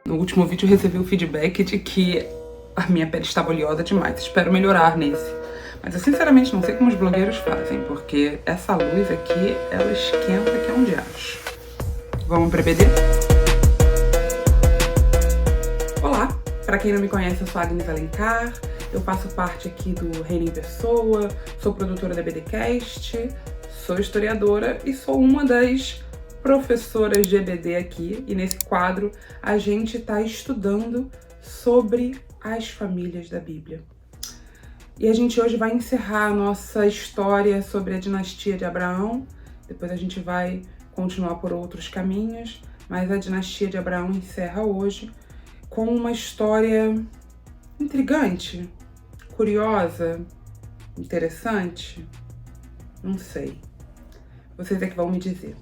No último vídeo eu recebi o feedback de que a minha pele estava oleosa demais. Espero melhorar nesse. Mas eu sinceramente não sei como os blogueiros fazem, porque essa luz aqui, ela esquenta que é um diacho. Vamos pra BD? Olá, pra quem não me conhece, eu sou a Agnes Alencar, eu faço parte aqui do Reino em Pessoa, sou produtora da BDcast, sou historiadora e sou uma das professoras de EBD aqui, e nesse quadro a gente está estudando sobre as famílias da Bíblia. E a gente hoje vai encerrar a nossa história sobre a dinastia de Abraão, depois a gente vai continuar por outros caminhos, mas a dinastia de Abraão encerra hoje com uma história intrigante, curiosa, interessante, não sei. Vocês é que vão me dizer.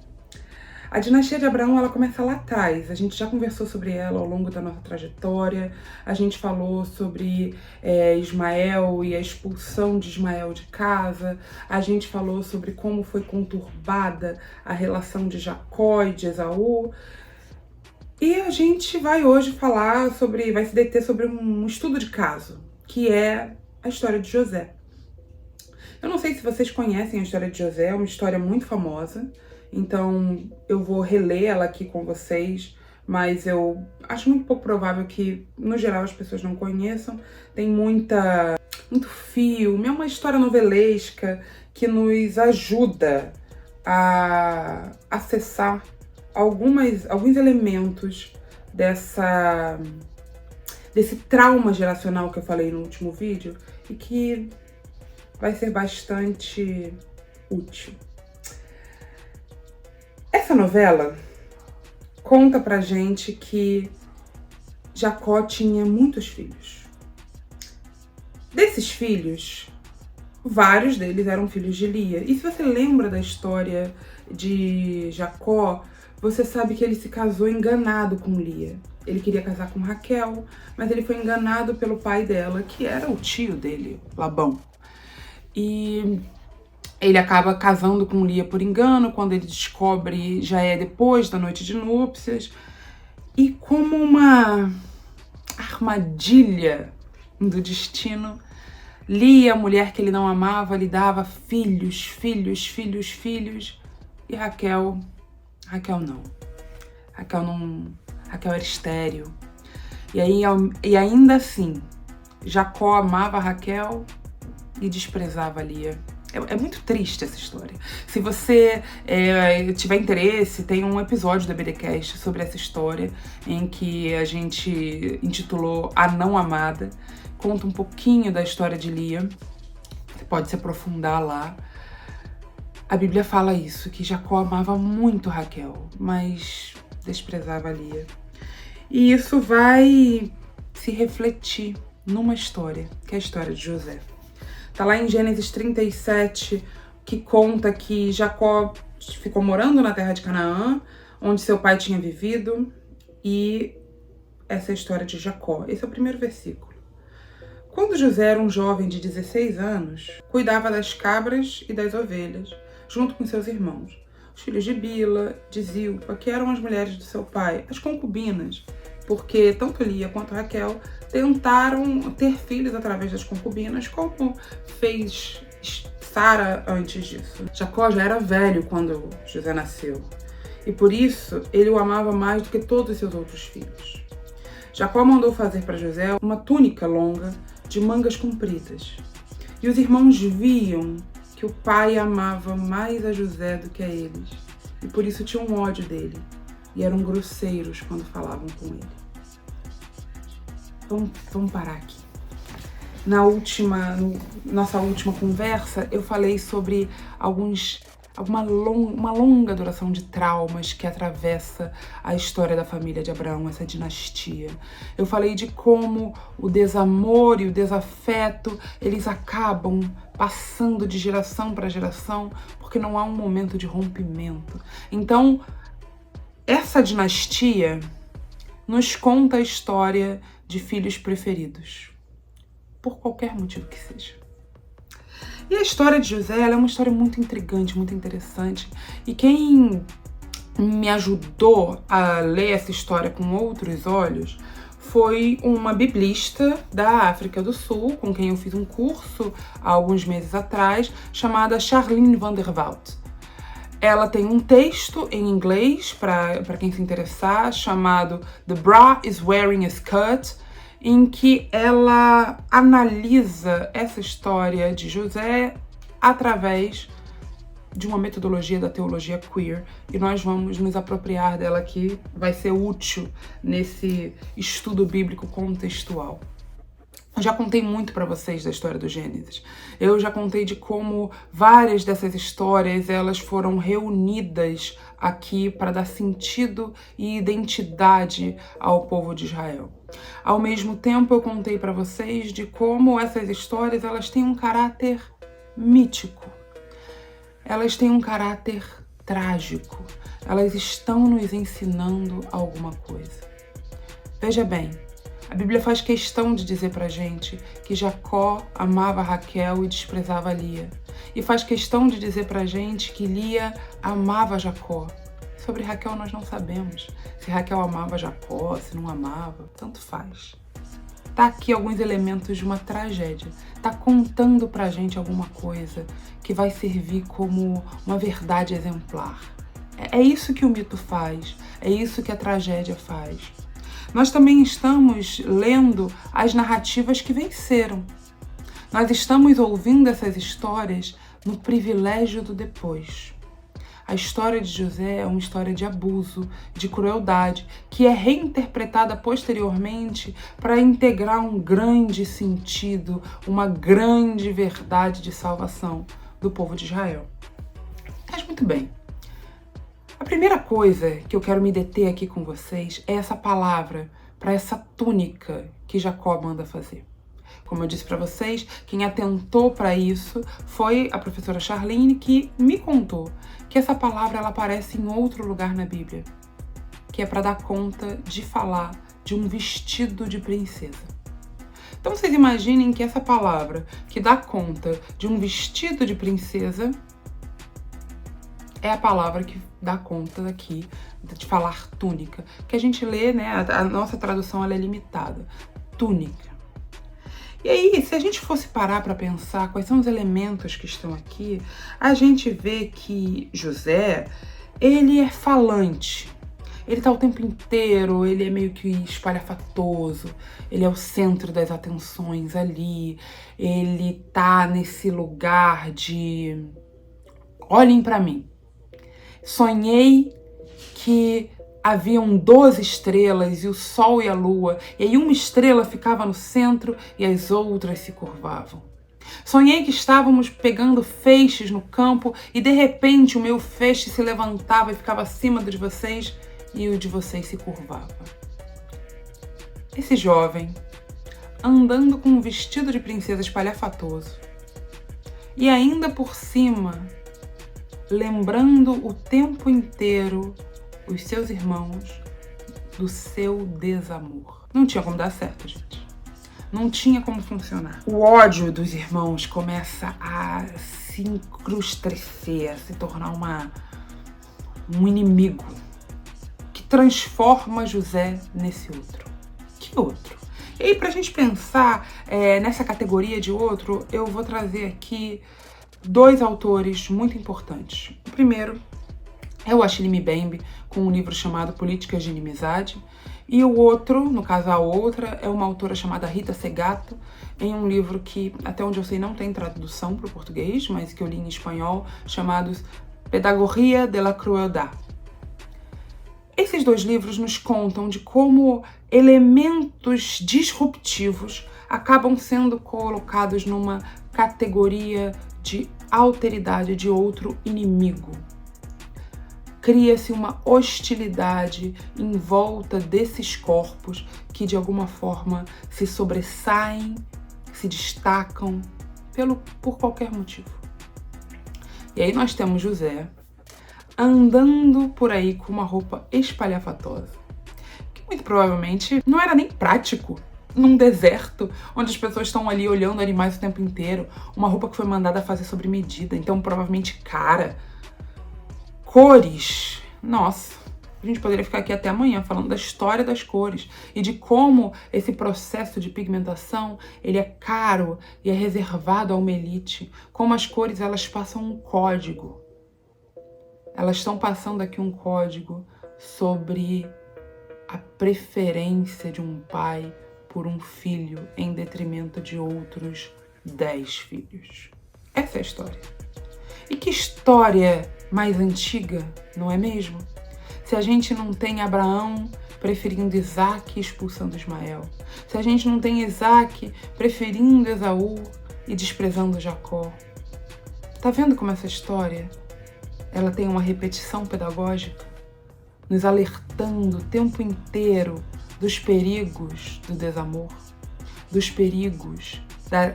A dinastia de Abraão, ela começa lá atrás, a gente já conversou sobre ela ao longo da nossa trajetória, a gente falou sobre Ismael e a expulsão de Ismael de casa, a gente falou sobre como foi conturbada a relação de Jacó e de Esaú, e a gente vai hoje falar sobre, vai se deter sobre um estudo de caso, que é a história de José. Eu não sei se vocês conhecem a história de José, é uma história muito famosa, então eu vou reler ela aqui com vocês, mas eu acho muito pouco provável que, no geral, as pessoas não conheçam. Tem muito filme, é uma história novelesca que nos ajuda a acessar alguns elementos desse trauma geracional que eu falei no último vídeo e que vai ser bastante útil. Essa novela conta pra gente que Jacó tinha muitos filhos. Desses filhos, vários deles eram filhos de Lia. E se você lembra da história de Jacó, você sabe que ele se casou enganado com Lia. Ele queria casar com Raquel, mas ele foi enganado pelo pai dela, que era o tio dele, Labão. E ele acaba casando com Lia por engano, quando ele descobre, já é depois da noite de núpcias. E como uma armadilha do destino, Lia, a mulher que ele não amava, lhe dava filhos. E Raquel não. Raquel era estéril. E ainda assim, Jacó amava Raquel e desprezava Lia. É muito triste essa história. Se você tiver interesse, tem um episódio da BDcast sobre essa história, em que a gente intitulou A Não Amada. Conta um pouquinho da história de Lia. Você pode se aprofundar lá. A Bíblia fala isso, que Jacó amava muito Raquel, mas desprezava Lia. E isso vai se refletir numa história, que é a história de José. Tá lá em Gênesis 37, que conta que Jacó ficou morando na terra de Canaã, onde seu pai tinha vivido, e essa é a história de Jacó. Esse é o primeiro versículo. Quando José era um jovem de 16 anos, cuidava das cabras e das ovelhas, junto com seus irmãos, os filhos de Bila, de Zilpa, que eram as mulheres do seu pai, as concubinas, porque tanto Lia quanto Raquel tentaram ter filhos através das concubinas, como fez Sara antes disso. Jacó já era velho quando José nasceu, e por isso ele o amava mais do que todos os seus outros filhos. Jacó mandou fazer para José uma túnica longa de mangas compridas, e os irmãos viam que o pai amava mais a José do que a eles, e por isso tinham ódio dele, e eram grosseiros quando falavam com ele. Vamos parar aqui. Nossa última conversa, eu falei sobre uma longa duração de traumas que atravessa a história da família de Abraão, essa dinastia. Eu falei de como o desamor e o desafeto, eles acabam passando de geração para geração, porque não há um momento de rompimento. Então, essa dinastia nos conta a história de filhos preferidos, por qualquer motivo que seja. E a história de José, ela é uma história muito intrigante, muito interessante. E quem me ajudou a ler essa história com outros olhos foi uma biblista da África do Sul, com quem eu fiz um curso há alguns meses atrás, chamada Charlene van der Walt. Ela tem um texto em inglês, para quem se interessar, chamado The Bra is Wearing a Skirt, em que ela analisa essa história de José através de uma metodologia da teologia queer, e nós vamos nos apropriar dela aqui, vai ser útil nesse estudo bíblico contextual. Eu já contei muito para vocês da história do Gênesis. Eu já contei de como várias dessas histórias elas foram reunidas aqui para dar sentido e identidade ao povo de Israel. Ao mesmo tempo, eu contei para vocês de como essas histórias elas têm um caráter mítico. Elas têm um caráter trágico. Elas estão nos ensinando alguma coisa. Veja bem, a Bíblia faz questão de dizer pra gente que Jacó amava Raquel e desprezava Lia. E faz questão de dizer pra gente que Lia amava Jacó. Sobre Raquel nós não sabemos. Se Raquel amava Jacó, se não amava, tanto faz. Tá aqui alguns elementos de uma tragédia. Tá contando pra gente alguma coisa que vai servir como uma verdade exemplar. É isso que o mito faz, é isso que a tragédia faz. Nós também estamos lendo as narrativas que venceram. Nós estamos ouvindo essas histórias no privilégio do depois. A história de José é uma história de abuso, de crueldade, que é reinterpretada posteriormente para integrar um grande sentido, uma grande verdade de salvação do povo de Israel. Mas muito bem. A primeira coisa que eu quero me deter aqui com vocês é essa palavra para essa túnica que Jacó manda fazer. Como eu disse para vocês, quem atentou para isso foi a professora Charlene, que me contou que essa palavra ela aparece em outro lugar na Bíblia, que é para dar conta de falar de um vestido de princesa. Então vocês imaginem que essa palavra que dá conta de um vestido de princesa é a palavra que dá conta aqui de falar túnica, que a gente lê, né? A nossa tradução ela é limitada. Túnica. E aí, se a gente fosse parar para pensar quais são os elementos que estão aqui, a gente vê que José, ele é falante. Ele tá o tempo inteiro, ele é meio que espalhafatoso, ele é o centro das atenções ali, ele tá nesse lugar de olhem para mim. Sonhei que haviam 12 estrelas e o sol e a lua, e aí uma estrela ficava no centro e as outras se curvavam. Sonhei que estávamos pegando feixes no campo e de repente o meu feixe se levantava e ficava acima do de vocês e o de vocês se curvava. Esse jovem, andando com um vestido de princesa espalhafatoso e ainda por cima, lembrando o tempo inteiro os seus irmãos do seu desamor. Não tinha como dar certo, gente. Não tinha como funcionar. O ódio dos irmãos começa a se incrustar, a se tornar um inimigo que transforma José nesse outro. Que outro? E aí, pra gente pensar nessa categoria de outro, eu vou trazer aqui dois autores muito importantes. O primeiro é o Achille Mbembe, com um livro chamado Políticas de Inimizade, e o outro, no caso a outra, é uma autora chamada Rita Segato, em um livro que, até onde eu sei, não tem tradução para o português, mas que eu li em espanhol, chamado Pedagogia de la Crueldad. Esses dois livros nos contam de como elementos disruptivos acabam sendo colocados numa categoria de alteridade, de outro inimigo. Cria-se uma hostilidade em volta desses corpos que, de alguma forma, se sobressaem, se destacam por qualquer motivo. E aí nós temos José andando por aí com uma roupa espalhafatosa, que muito provavelmente não era nem prático num deserto, onde as pessoas estão ali olhando animais o tempo inteiro, uma roupa que foi mandada fazer sobre medida, então provavelmente cara, cores nossa, a gente poderia ficar aqui até amanhã falando da história das cores e de como esse processo de pigmentação, ele é caro e é reservado a uma elite. Como as cores, elas passam um código. Elas estão passando aqui um código sobre a preferência de um pai por um filho em detrimento de outros 10 filhos. Essa é a história. E que história mais antiga, não é mesmo? Se a gente não tem Abraão preferindo Isaac e expulsando Ismael, se a gente não tem Isaac preferindo Esaú e desprezando Jacó. Tá vendo como essa história, ela tem uma repetição pedagógica, nos alertando o tempo inteiro dos perigos do desamor, dos perigos da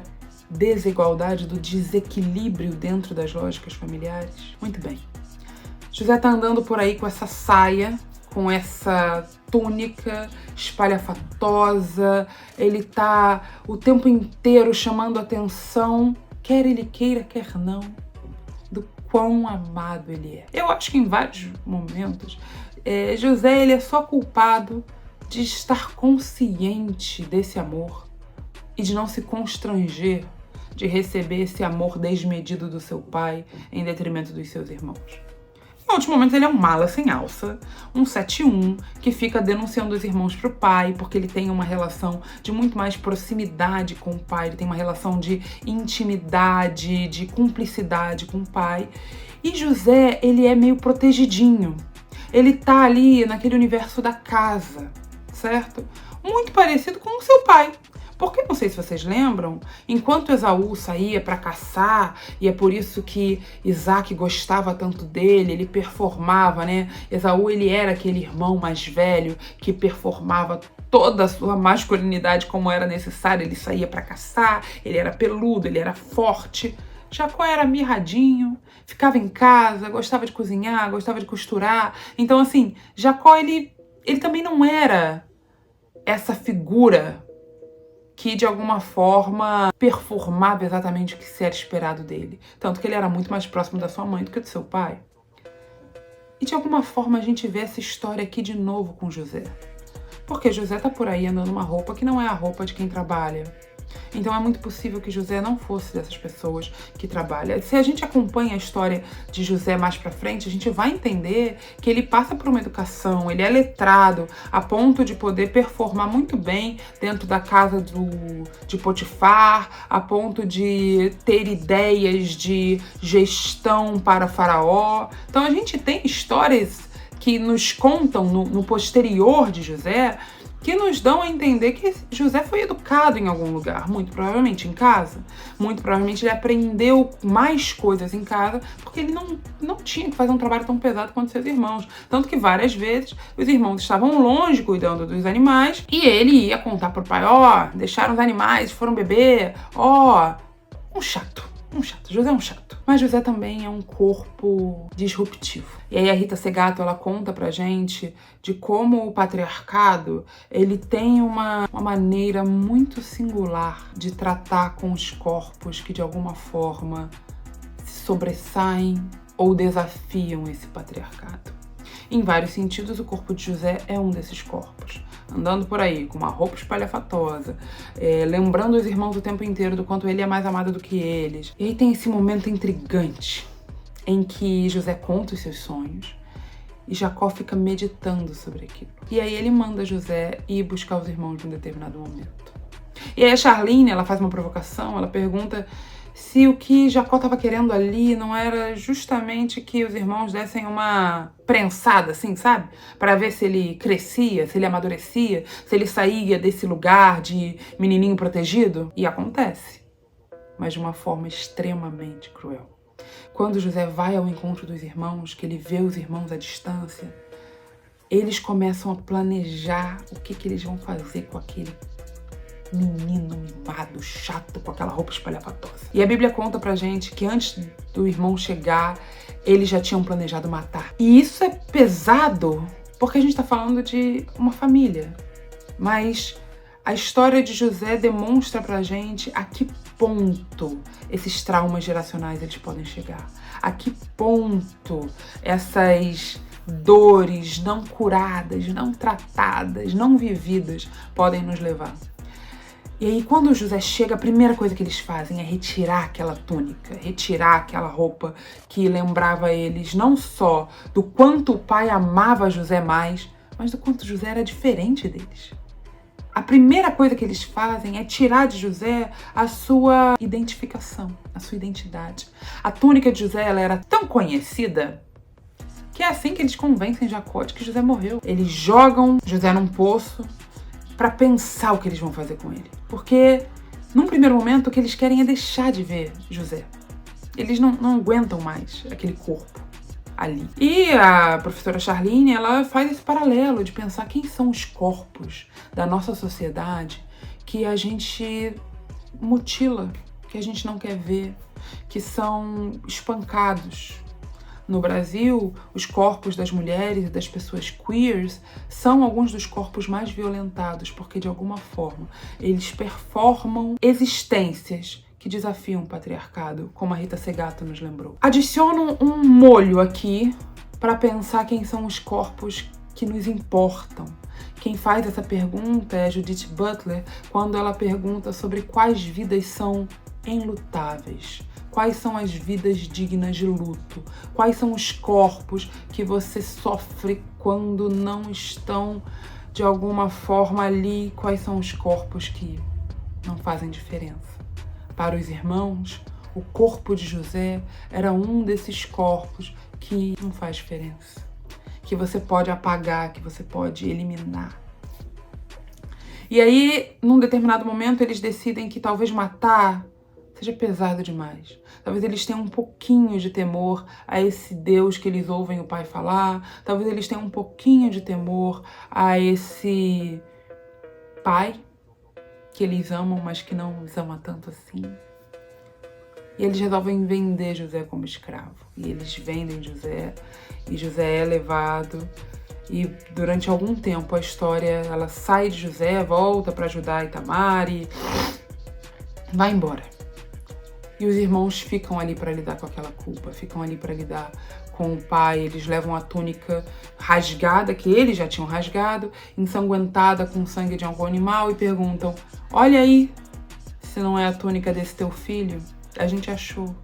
desigualdade, do desequilíbrio dentro das lógicas familiares? Muito bem. José tá andando por aí com essa saia, com essa túnica espalhafatosa, ele tá o tempo inteiro chamando a atenção, quer ele queira, quer não, do quão amado ele é. Eu acho que em vários momentos, José ele é só culpado de estar consciente desse amor e de não se constranger de receber esse amor desmedido do seu pai em detrimento dos seus irmãos. Em outros momentos ele é um mala sem alça, um 7-1, que fica denunciando os irmãos pro pai, porque ele tem uma relação de muito mais proximidade com o pai, ele tem uma relação de intimidade, de cumplicidade com o pai. E José, ele é meio protegidinho. Ele tá ali naquele universo da casa, certo? Muito parecido com o seu pai. Porque, não sei se vocês lembram, enquanto Esaú saía para caçar, e é por isso que Isaac gostava tanto dele, ele performava, né? Esaú, ele era aquele irmão mais velho que performava toda a sua masculinidade como era necessário, ele saía para caçar, ele era peludo, ele era forte. Jacó era mirradinho, ficava em casa, gostava de cozinhar, gostava de costurar. Então, assim, Jacó, ele também não era essa figura que de alguma forma performava exatamente o que se era esperado dele. Tanto que ele era muito mais próximo da sua mãe do que do seu pai. E de alguma forma a gente vê essa história aqui de novo com José. Porque José tá por aí andando uma roupa que não é a roupa de quem trabalha. Então é muito possível que José não fosse dessas pessoas que trabalham. Se a gente acompanha a história de José mais pra frente, a gente vai entender que ele passa por uma educação, ele é letrado a ponto de poder performar muito bem dentro da casa de Potifar, a ponto de ter ideias de gestão para Faraó. Então a gente tem histórias que nos contam no posterior de José, que nos dão a entender que José foi educado em algum lugar, muito provavelmente em casa. Muito provavelmente ele aprendeu mais coisas em casa, porque ele não tinha que fazer um trabalho tão pesado quanto seus irmãos. Tanto que várias vezes os irmãos estavam longe cuidando dos animais, e ele ia contar pro pai, deixaram os animais, foram beber, um chato. José é um chato. Mas José também é um corpo disruptivo. E aí a Rita Segato, ela conta pra gente de como o patriarcado, ele tem uma maneira muito singular de tratar com os corpos que de alguma forma se sobressaem ou desafiam esse patriarcado. Em vários sentidos, o corpo de José é um desses corpos. Andando por aí, com uma roupa espalhafatosa, lembrando os irmãos o tempo inteiro do quanto ele é mais amado do que eles. E aí tem esse momento intrigante em que José conta os seus sonhos e Jacó fica meditando sobre aquilo. E aí ele manda José ir buscar os irmãos em um determinado momento. E aí a Charlene, ela faz uma provocação, ela pergunta se o que Jacó estava querendo ali não era justamente que os irmãos dessem uma prensada, assim, sabe? Para ver se ele crescia, se ele amadurecia, se ele saía desse lugar de menininho protegido. E acontece, mas de uma forma extremamente cruel. Quando José vai ao encontro dos irmãos, que ele vê os irmãos à distância, eles começam a planejar o que eles vão fazer com aquele menino mimado, chato, com aquela roupa espalhafatosa. E a Bíblia conta pra gente que antes do irmão chegar, eles já tinham planejado matar. E isso é pesado, porque a gente tá falando de uma família. Mas a história de José demonstra pra gente a que ponto esses traumas geracionais eles podem chegar. A que ponto essas dores não curadas, não tratadas, não vividas podem nos levar. E aí, quando José chega, a primeira coisa que eles fazem é retirar aquela túnica, retirar aquela roupa que lembrava eles não só do quanto o pai amava José mais, mas do quanto José era diferente deles. A primeira coisa que eles fazem é tirar de José a sua identificação, a sua identidade. A túnica de José, ela era tão conhecida que é assim que eles convencem Jacó de que José morreu. Eles jogam José num poço para pensar o que eles vão fazer com ele. Porque, num primeiro momento, o que eles querem é deixar de ver José. Eles não aguentam mais aquele corpo ali. E a professora Charlene, ela faz esse paralelo de pensar quem são os corpos da nossa sociedade que a gente mutila, que a gente não quer ver, que são espancados. No Brasil, os corpos das mulheres e das pessoas queers são alguns dos corpos mais violentados, porque de alguma forma eles performam existências que desafiam o patriarcado, como a Rita Segato nos lembrou. Adiciono um molho aqui para pensar quem são os corpos que nos importam. Quem faz essa pergunta é a Judith Butler, quando ela pergunta sobre quais vidas são enlutáveis. Quais são as vidas dignas de luto? Quais são os corpos que você sofre quando não estão, de alguma forma, ali? Quais são os corpos que não fazem diferença? Para os irmãos, o corpo de José era um desses corpos que não faz diferença, que você pode apagar, que você pode eliminar. E aí, num determinado momento, eles decidem que talvez matar seja pesado demais. Talvez eles tenham um pouquinho de temor a esse Deus que eles ouvem o pai falar. Talvez eles tenham um pouquinho de temor a esse pai que eles amam, mas que não os ama tanto assim. E eles resolvem vender José como escravo. E eles vendem José, e José é levado. E durante algum tempo a história, ela sai de José, volta para ajudar Itamar e vai embora. E os irmãos ficam ali para lidar com aquela culpa, ficam ali para lidar com o pai. Eles levam a túnica rasgada, que eles já tinham rasgado, ensanguentada com sangue de algum animal, e perguntam: olha aí, se não é a túnica desse teu filho, a gente achou.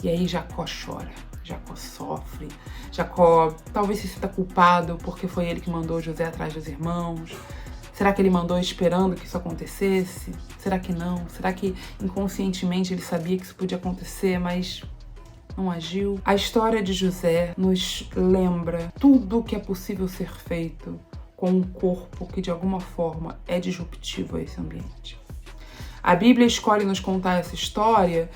E aí Jacó chora, Jacó sofre, Jacó talvez se sinta culpado porque foi ele que mandou José atrás dos irmãos. Será que ele mandou esperando que isso acontecesse? Será que não? Será que inconscientemente ele sabia que isso podia acontecer, mas não agiu? A história de José nos lembra tudo o que é possível ser feito com um corpo que de alguma forma é disruptivo a esse ambiente. A Bíblia escolhe nos contar essa história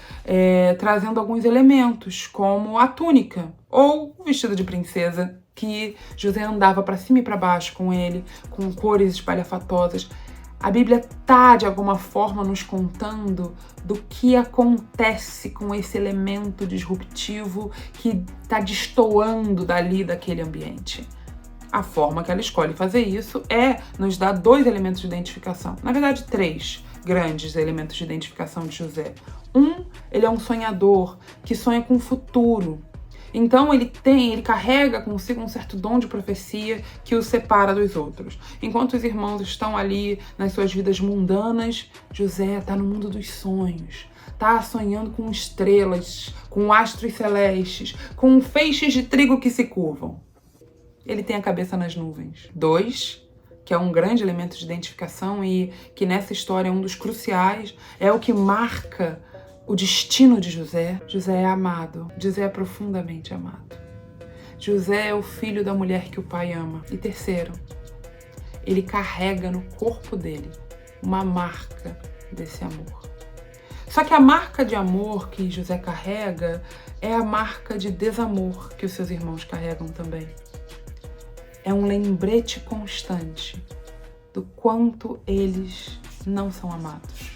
trazendo alguns elementos, como a túnica ou o vestido de princesa, que José andava para cima e para baixo com ele, com cores espalhafatosas. A Bíblia está, de alguma forma, nos contando do que acontece com esse elemento disruptivo que está destoando dali daquele ambiente. A forma que ela escolhe fazer isso é nos dar 2 elementos de identificação. Na verdade, 3 grandes elementos de identificação de José. Ele é um sonhador que sonha com o futuro. Então ele carrega consigo um certo dom de profecia que o separa dos outros. Enquanto os irmãos estão ali nas suas vidas mundanas, José está no mundo dos sonhos. Está sonhando com estrelas, com astros celestes, com feixes de trigo que se curvam. Ele tem a cabeça nas nuvens. 2, que é um grande elemento de identificação e que nessa história é um dos cruciais, é o que marca o destino de José. José é amado. José é profundamente amado. José é o filho da mulher que o pai ama. E 3, ele carrega no corpo dele uma marca desse amor. Só que a marca de amor que José carrega é a marca de desamor que os seus irmãos carregam também. É um lembrete constante do quanto eles não são amados.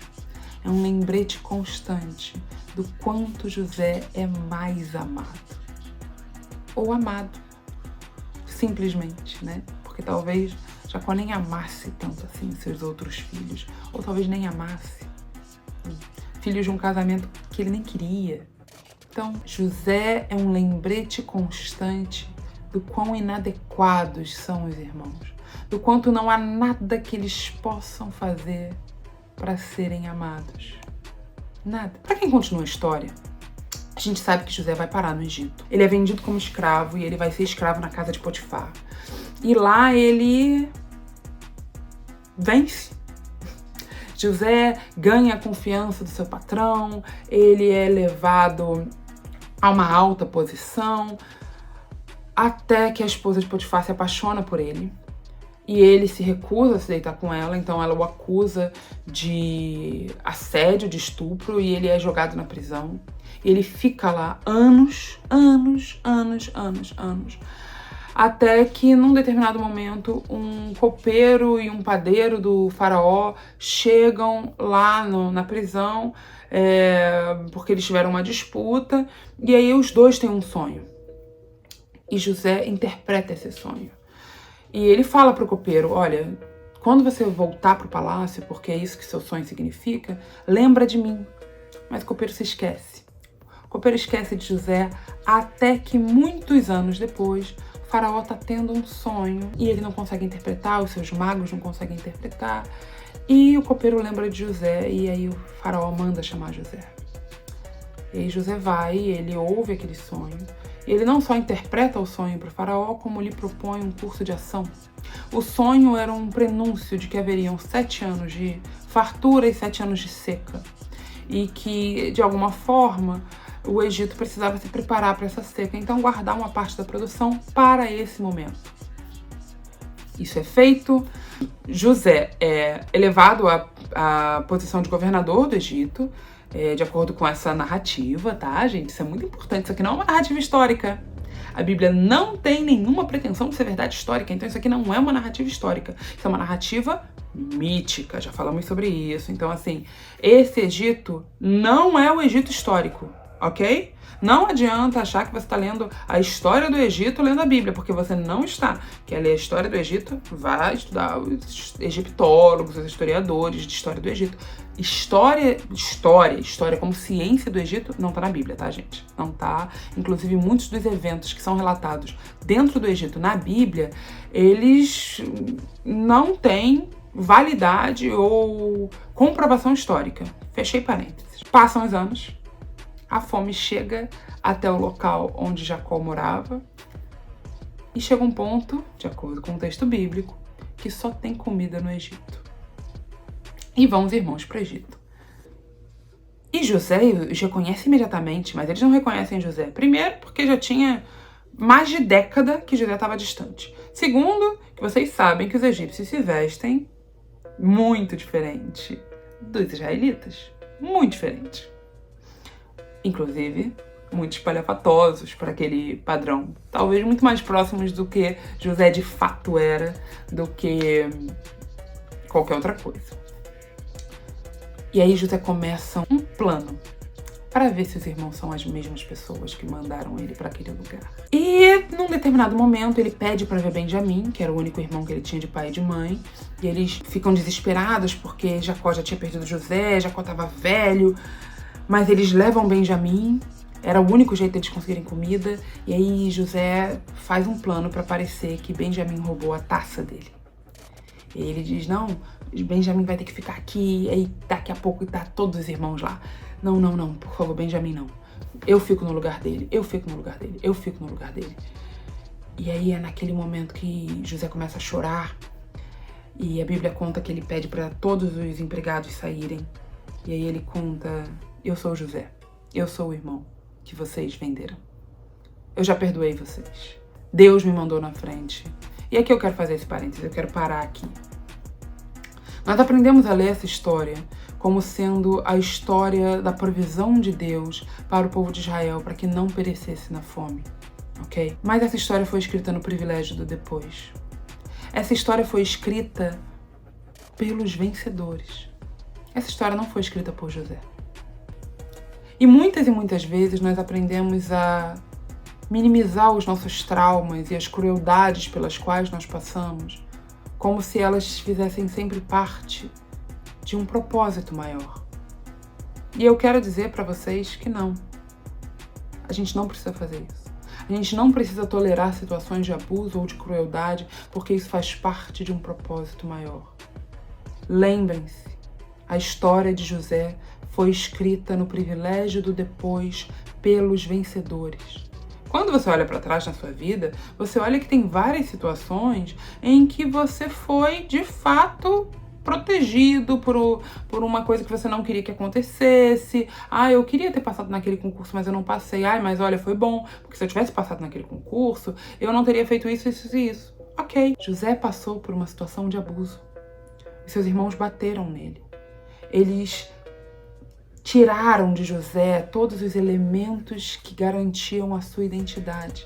É um lembrete constante do quanto José é mais amado. Ou amado, simplesmente, né? Porque talvez Jacó nem amasse tanto assim seus outros filhos. Ou talvez nem amasse. Filhos de um casamento que ele nem queria. Então, José é um lembrete constante do quão inadequados são os irmãos, do quanto não há nada que eles possam fazer para serem amados. Nada. Para quem continua a história, a gente sabe que José vai parar no Egito. Ele é vendido como escravo e ele vai ser escravo na casa de Potifar. E lá ele vence. José ganha a confiança do seu patrão, ele é levado a uma alta posição, até que a esposa de Potifar se apaixona por ele. E ele se recusa a se deitar com ela, então ela o acusa de assédio, de estupro, e ele é jogado na prisão. E ele fica lá anos, até que num determinado momento um copeiro e um padeiro do faraó chegam lá na prisão, porque eles tiveram uma disputa, e aí os dois têm um sonho. E José interpreta esse sonho. E ele fala pro copeiro, olha, quando você voltar pro palácio, porque é isso que seu sonho significa, lembra de mim. Mas o copeiro se esquece. O copeiro esquece de José até que muitos anos depois, o faraó tá tendo um sonho e ele não consegue interpretar, os seus magos não conseguem interpretar. E o copeiro lembra de José e aí o faraó manda chamar José. E aí José vai, ele ouve aquele sonho. Ele não só interpreta o sonho para o faraó, como lhe propõe um curso de ação. O sonho era um prenúncio de que haveriam 7 anos de fartura e 7 anos de seca. E que, de alguma forma, o Egito precisava se preparar para essa seca, então guardar uma parte da produção para esse momento. Isso é feito. José é elevado à posição de governador do Egito, de acordo com essa narrativa, tá, gente? Isso é muito importante. Isso aqui não é uma narrativa histórica. A Bíblia não tem nenhuma pretensão de ser verdade histórica, então isso aqui não é uma narrativa histórica. Isso é uma narrativa mítica, já falamos sobre isso. Então, assim, esse Egito não é o Egito histórico, ok? Não adianta achar que você está lendo a história do Egito lendo a Bíblia, porque você não está. Quer ler a história do Egito? Vai estudar os egiptólogos, os historiadores de história do Egito. História como ciência do Egito não tá na Bíblia, tá, gente? Não tá. Inclusive, muitos dos eventos que são relatados dentro do Egito na Bíblia, eles não têm validade ou comprovação histórica. Fechei parênteses. Passam os anos, a fome chega até o local onde Jacó morava e chega um ponto, de acordo com o texto bíblico, que só tem comida no Egito. E vão os irmãos para o Egito. E José os reconhece imediatamente, mas eles não reconhecem José. Primeiro, porque já tinha mais de década que José estava distante. Segundo, que vocês sabem que os egípcios se vestem muito diferente dos israelitas. Muito diferente. Inclusive, muito espalhafatosos para aquele padrão. Talvez muito mais próximos do que José de fato era, do que qualquer outra coisa. E aí José começa um plano para ver se os irmãos são as mesmas pessoas que mandaram ele para aquele lugar. E num determinado momento ele pede para ver Benjamim, que era o único irmão que ele tinha de pai e de mãe. E eles ficam desesperados porque Jacó já tinha perdido José, Jacó estava velho. Mas eles levam Benjamim, era o único jeito deles conseguirem comida. E aí José faz um plano para parecer que Benjamim roubou a taça dele. E ele diz, não, Benjamim vai ter que ficar aqui, aí daqui a pouco tá todos os irmãos lá. Não, por favor, Benjamim não. Eu fico no lugar dele. E aí é naquele momento que José começa a chorar. E a Bíblia conta que ele pede para todos os empregados saírem. E aí ele conta, eu sou José, eu sou o irmão que vocês venderam. Eu já perdoei vocês. Deus me mandou na frente. E aqui eu quero fazer esse parênteses, eu quero parar aqui. Nós aprendemos a ler essa história como sendo a história da provisão de Deus para o povo de Israel, para que não perecesse na fome, ok? Mas essa história foi escrita no privilégio do depois. Essa história foi escrita pelos vencedores. Essa história não foi escrita por José. E muitas vezes nós aprendemos a minimizar os nossos traumas e as crueldades pelas quais nós passamos, como se elas fizessem sempre parte de um propósito maior. E eu quero dizer para vocês que não. A gente não precisa fazer isso. A gente não precisa tolerar situações de abuso ou de crueldade, porque isso faz parte de um propósito maior. Lembrem-se, a história de José foi escrita no privilégio do depois pelos vencedores. Quando você olha para trás na sua vida, você olha que tem várias situações em que você foi, de fato, protegido por uma coisa que você não queria que acontecesse. Eu queria ter passado naquele concurso, mas eu não passei. Mas olha, foi bom, porque se eu tivesse passado naquele concurso, eu não teria feito isso, isso e isso. Ok. José passou por uma situação de abuso. E seus irmãos bateram nele. Eles tiraram de José todos os elementos que garantiam a sua identidade.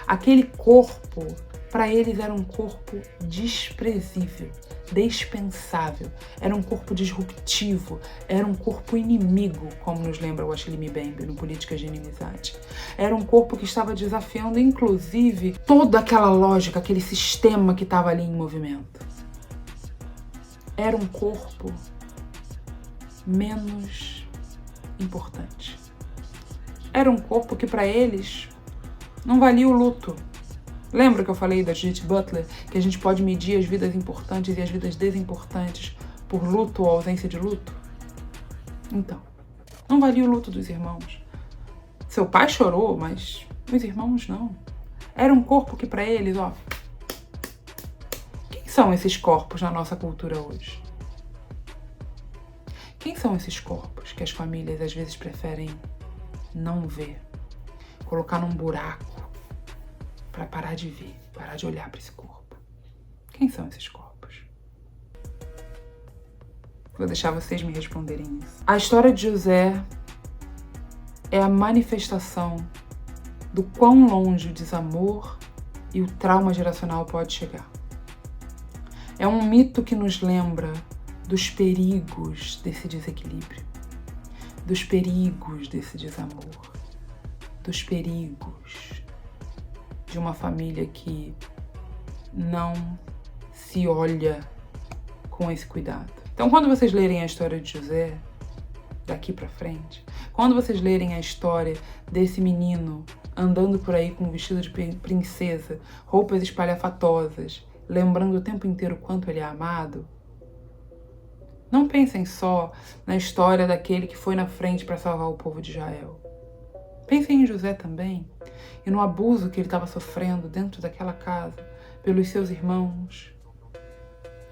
Aquele corpo, para eles, era um corpo desprezível, dispensável. Era um corpo disruptivo, era um corpo inimigo, como nos lembra o Achille Mbembe no Políticas de Inimizade. Era um corpo que estava desafiando, inclusive, toda aquela lógica, aquele sistema que estava ali em movimento. Era um corpo menos importante. Era um corpo que para eles não valia o luto. Lembra que eu falei da Judith Butler, que a gente pode medir as vidas importantes e as vidas desimportantes por luto ou ausência de luto? Então, não valia o luto dos irmãos. Seu pai chorou, mas os irmãos não. Era um corpo que para eles, quem são esses corpos na nossa cultura hoje? Quem são esses corpos que as famílias às vezes preferem não ver? Colocar num buraco para parar de ver, parar de olhar para esse corpo. Quem são esses corpos? Vou deixar vocês me responderem isso. A história de José é a manifestação do quão longe o desamor e o trauma geracional pode chegar. É um mito que nos lembra dos perigos desse desequilíbrio, dos perigos desse desamor, dos perigos de uma família que não se olha com esse cuidado. Então, quando vocês lerem a história de José, daqui pra frente, quando vocês lerem a história desse menino andando por aí com um vestido de princesa, roupas espalhafatosas, lembrando o tempo inteiro o quanto ele é amado, não pensem só na história daquele que foi na frente para salvar o povo de Israel. Pensem em José também e no abuso que ele estava sofrendo dentro daquela casa pelos seus irmãos,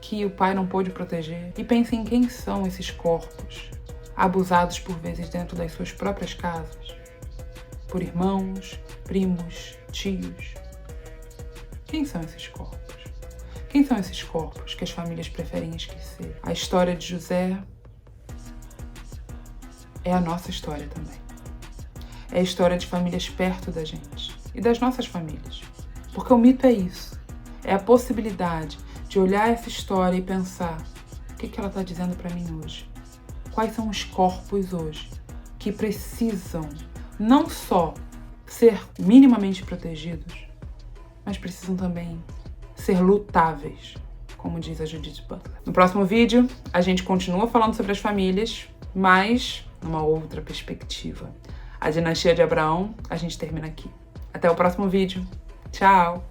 que o pai não pôde proteger. E pensem em quem são esses corpos, abusados por vezes dentro das suas próprias casas, por irmãos, primos, tios. Quem são esses corpos? Quem são esses corpos que as famílias preferem esquecer? A história de José é a nossa história também. É a história de famílias perto da gente e das nossas famílias. Porque o mito é isso. É a possibilidade de olhar essa história e pensar: o que ela está dizendo para mim hoje? Quais são os corpos hoje que precisam não só ser minimamente protegidos, mas precisam também ser lutáveis, como diz a Judith Butler. No próximo vídeo, a gente continua falando sobre as famílias, mas numa outra perspectiva. A dinastia de Abraão, a gente termina aqui. Até o próximo vídeo. Tchau!